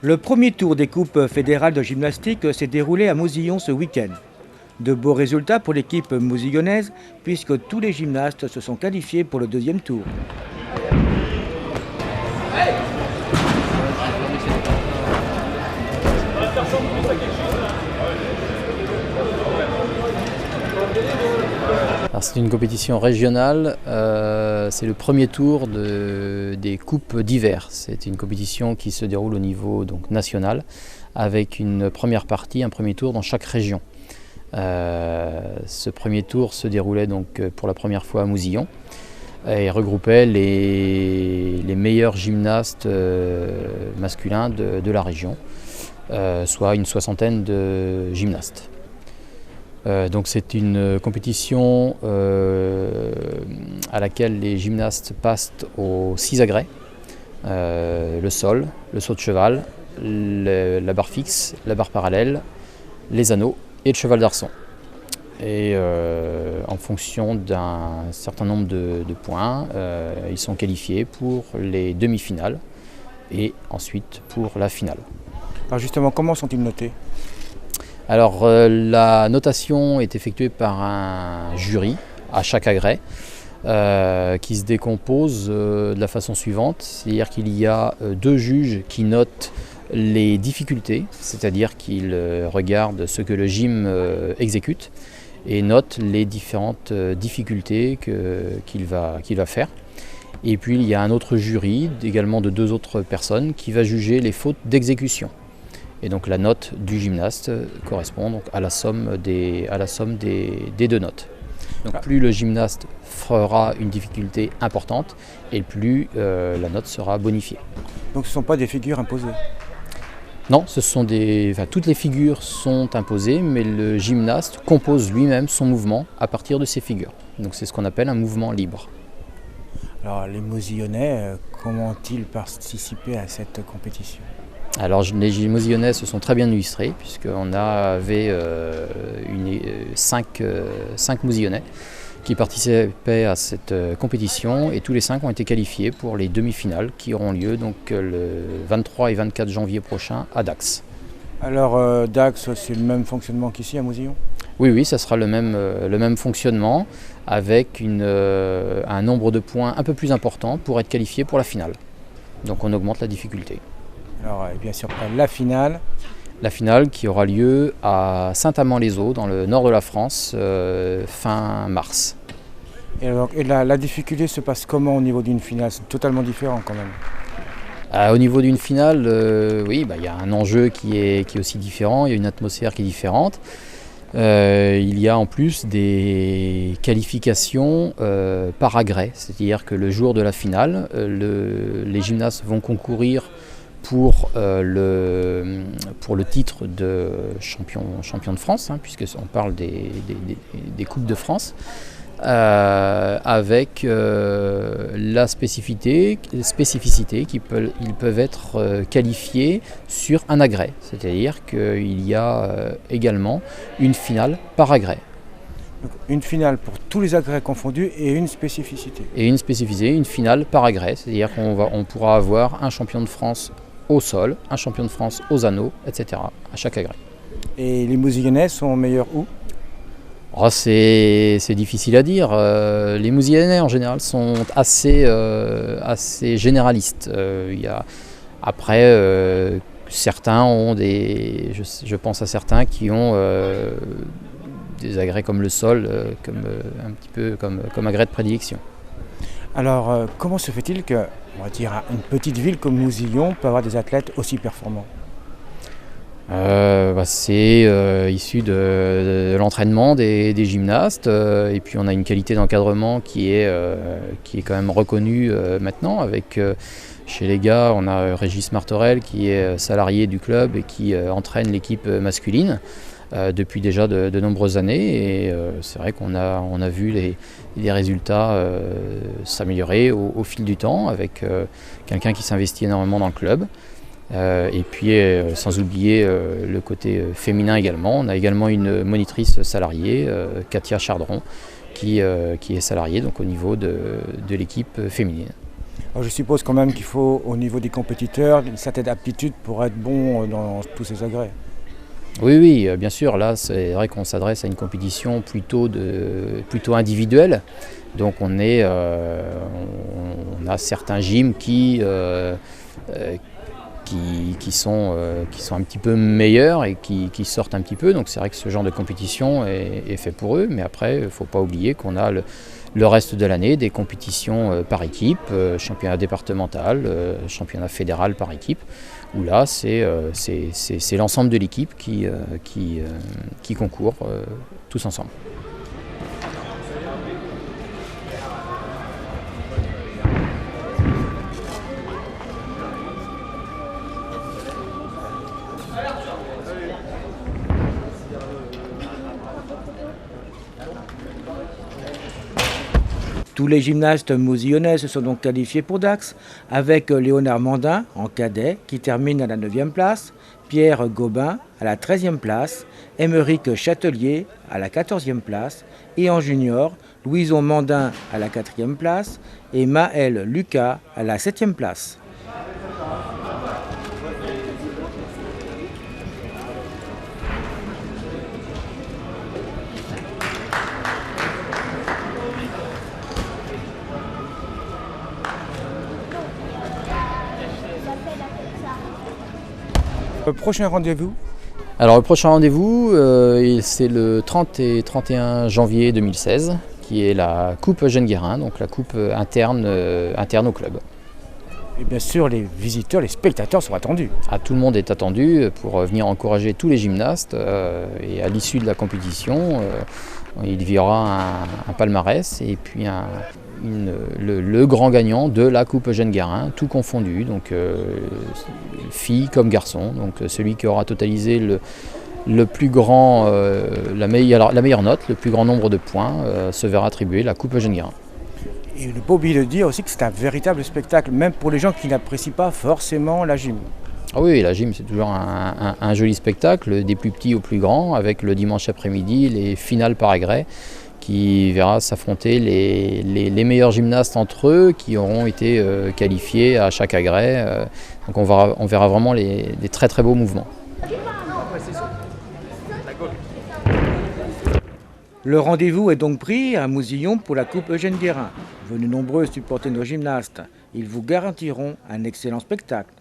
Le premier tour des coupes fédérales de gymnastique s'est déroulé à Mouzillon ce week-end. De beaux résultats pour l'équipe mouzillonnaise puisque tous les gymnastes se sont qualifiés pour le deuxième tour. C'est une compétition régionale, c'est le premier tour des coupes d'hiver. C'est une compétition qui se déroule au niveau donc, national avec une première partie, un premier tour dans chaque région. Ce premier tour se déroulait donc pour la première fois à Mouzillon et regroupait les meilleurs gymnastes masculins de la région, soit une soixantaine de gymnastes. Donc c'est une compétition à laquelle les gymnastes passent aux 6 agrès, le sol, le saut de cheval, la barre fixe, la barre parallèle, les anneaux et le cheval d'arçon. Et en fonction d'un certain nombre de points, ils sont qualifiés pour les demi-finales et ensuite pour la finale. Alors justement, comment sont-ils notés ? Alors la notation est effectuée par un jury à chaque agrès qui se décompose de la façon suivante, c'est-à-dire qu'il y a 2 juges qui notent les difficultés, c'est-à-dire qu'ils regardent ce que le gym exécute et notent les différentes difficultés qu'il va faire. Et puis il y a un autre jury, également de 2 autres personnes, qui va juger les fautes d'exécution. Et donc la note du gymnaste correspond donc à la somme des 2 notes. Donc plus le gymnaste fera une difficulté importante et plus la note sera bonifiée. Donc ce ne sont pas des figures imposées ? Non, toutes les figures sont imposées, mais le gymnaste compose lui-même son mouvement à partir de ces figures. Donc c'est ce qu'on appelle un mouvement libre. Alors les Mouzillonnais, comment ont-ils participé à cette compétition ? Alors les Mouzillonnais se sont très bien illustrés puisqu'on avait 5 Mouzillonnais qui participaient à cette compétition et tous les 5 ont été qualifiés pour les demi-finales qui auront lieu donc le 23 et 24 janvier prochain à Dax. Alors Dax, c'est le même fonctionnement qu'ici à Mouzillon ? Oui, ça sera le même fonctionnement avec un nombre de points un peu plus important pour être qualifié pour la finale. Donc on augmente la difficulté. Alors bien sûr, la finale. La finale qui aura lieu à Saint-Amand-les-Eaux, dans le nord de la France, fin mars. Et la difficulté se passe comment au niveau d'une finale ? C'est totalement différent quand même. Au niveau d'une finale, il y a un enjeu qui est aussi différent, il y a une atmosphère qui est différente. Il y a en plus des qualifications par agrès, c'est-à-dire que le jour de la finale, les gymnastes vont concourir pour le titre de champion de France, puisqu'on parle des Coupes de France, avec la spécificité qu'ils peuvent être qualifiés sur un agrès, c'est-à-dire qu'il y a également une finale par agrès. Donc, une finale pour tous les agrès confondus et une spécificité. Et une spécificité, une finale par agrès, c'est-à-dire qu'on pourra avoir un champion de France au sol, un champion de France aux anneaux, etc. à chaque agrès. Et les Mouzillonnais sont meilleurs où ? C'est difficile à dire. Les Mouzillonnais en général sont assez généralistes. Certains ont je pense à certains qui ont des agrès comme le sol, un petit peu comme agrès de prédilection. Alors comment se fait-il que, on va dire, une petite ville comme Mouzillon peut avoir des athlètes aussi performants ? C'est issu de l'entraînement des gymnastes et puis on a une qualité d'encadrement qui est quand même reconnue maintenant avec chez les gars on a Régis Martorell qui est salarié du club et qui entraîne l'équipe masculine depuis déjà de nombreuses années et c'est vrai qu'on a vu les résultats s'améliorer au fil du temps avec quelqu'un qui s'investit énormément dans le club. Et puis sans oublier le côté féminin également. On a également une monitrice salariée, Katia Chardron, qui est salariée donc, au niveau de l'équipe féminine. Alors, je suppose quand même qu'il faut, au niveau des compétiteurs, une certaine aptitude pour être bon dans tous ces agrès. Oui, bien sûr, là c'est vrai qu'on s'adresse à une compétition plutôt individuelle. Donc on a certains gyms qui sont un petit peu meilleurs et qui sortent un petit peu. Donc c'est vrai que ce genre de compétition est fait pour eux. Mais après, il ne faut pas oublier qu'on a le reste de l'année des compétitions par équipe, championnat départemental, championnat fédéral par équipe, où là c'est l'ensemble de l'équipe qui concourt tous ensemble. Tous les gymnastes mousillonnais se sont donc qualifiés pour Dax, avec Léonard Mandin en cadet qui termine à la 9e place, Pierre Gobin à la 13e place, Émeric Châtelier à la 14e place et en junior, Louison Mandin à la 4e place et Maël Lucas à la 7e place. Le prochain rendez-vous? Alors le prochain rendez-vous, c'est le 30 et 31 janvier 2016, qui est la Coupe Eugène Guérin, donc la coupe interne au club. Et bien sûr, les visiteurs, les spectateurs sont attendus. Tout le monde est attendu pour venir encourager tous les gymnastes et à l'issue de la compétition, il y aura un palmarès et puis le grand gagnant de la Coupe Eugène Guérin, tout confondu, donc filles comme garçons. Donc celui qui aura totalisé le plus grand, la meilleure note, le plus grand nombre de points, se verra attribuer la Coupe Eugène Guérin. Et il n'est pas oublié de dire aussi que c'est un véritable spectacle, même pour les gens qui n'apprécient pas forcément la gym. Ah oui, la gym c'est toujours un joli spectacle, des plus petits aux plus grands, avec le dimanche après-midi les finales par agrès, qui verra s'affronter les meilleurs gymnastes entre eux, qui auront été qualifiés à chaque agrès. Donc on verra vraiment des très très beaux mouvements. Le rendez-vous est donc pris à Mousillon pour la Coupe Eugène Guérin. Venez nombreux supporter nos gymnastes. Ils vous garantiront un excellent spectacle.